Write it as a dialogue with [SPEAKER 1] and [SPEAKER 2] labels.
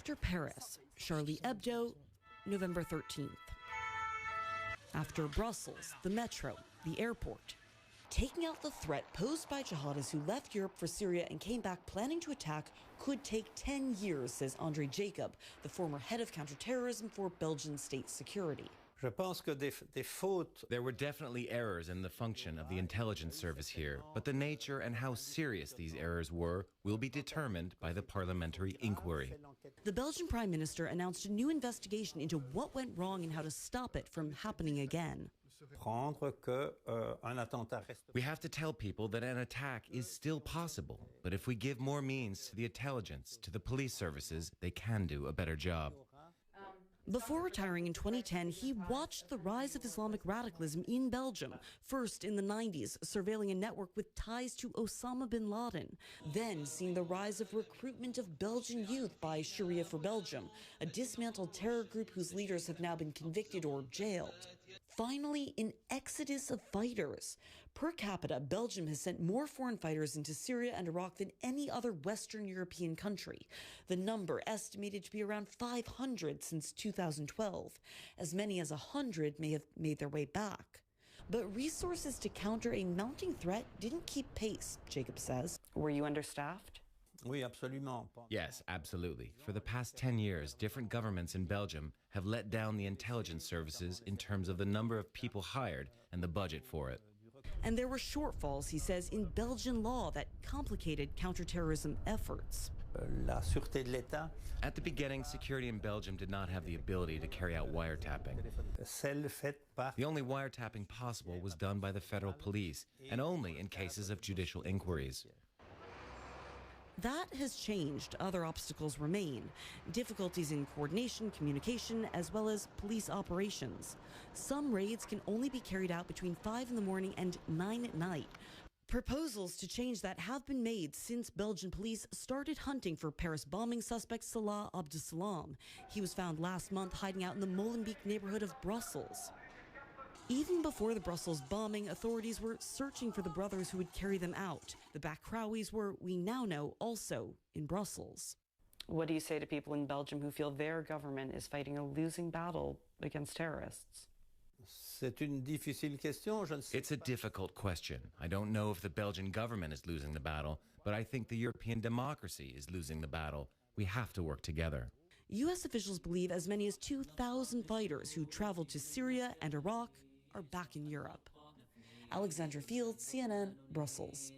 [SPEAKER 1] After Paris, Charlie Hebdo, November 13th. After Brussels, the metro, the airport. Taking out the threat posed by jihadists who left Europe for Syria and came back planning to attack could take 10 years, says André Jacob, the former head of counterterrorism for Belgian state security.
[SPEAKER 2] There were definitely errors in the function of the intelligence service here, but the nature and how serious these errors were will be determined by the parliamentary inquiry.
[SPEAKER 1] The Belgian Prime Minister announced a new investigation into what went wrong and how to stop it from happening again.
[SPEAKER 2] We have to tell people that an attack is still possible, but if we give more means to the intelligence, to the police services, they can do a better job.
[SPEAKER 1] Before retiring in 2010, he watched the rise of Islamic radicalism in Belgium, first in the 90s, surveilling a network with ties to Osama bin Laden, then seeing the rise of recruitment of Belgian youth by Sharia for Belgium, a dismantled terror group whose leaders have now been convicted or jailed. Finally, an exodus of fighters. Per capita, Belgium has sent more foreign fighters into Syria and Iraq than any other Western European country. The number estimated to be around 500 since 2012. As many as 100 may have made their way back. But resources to counter a mounting threat didn't keep pace, Jacob says. Were you understaffed?
[SPEAKER 2] Yes, absolutely. For the past 10 years, different governments in Belgium have let down the intelligence services in terms of the number of people hired and the budget for it.
[SPEAKER 1] And there were shortfalls, he says, in Belgian law that complicated counterterrorism efforts.
[SPEAKER 2] At the beginning, security in Belgium did not have the ability to carry out wiretapping. The only wiretapping possible was done by the federal police, and only in cases of judicial inquiries.
[SPEAKER 1] That has changed. Other obstacles remain. Difficulties in coordination, communication, as well as police operations. Some raids can only be carried out between 5 in the morning and 9 at night. Proposals to change that have been made since Belgian police started hunting for Paris bombing suspect Salah Abdeslam. He was found last month hiding out in the Molenbeek neighborhood of Brussels. Even before the Brussels bombing, authorities were searching for the brothers who would carry them out. The Bakrawis were, we now know, also in Brussels. What do you say to people in Belgium who feel their government is fighting a losing battle against terrorists?
[SPEAKER 2] It's a difficult question. I don't know if the Belgian government is losing the battle, but I think the European democracy is losing the battle. We have to work together.
[SPEAKER 1] U.S. officials believe as many as 2,000 fighters who traveled to Syria and Iraq are back in Europe. Alexandra Field, CNN, Brussels.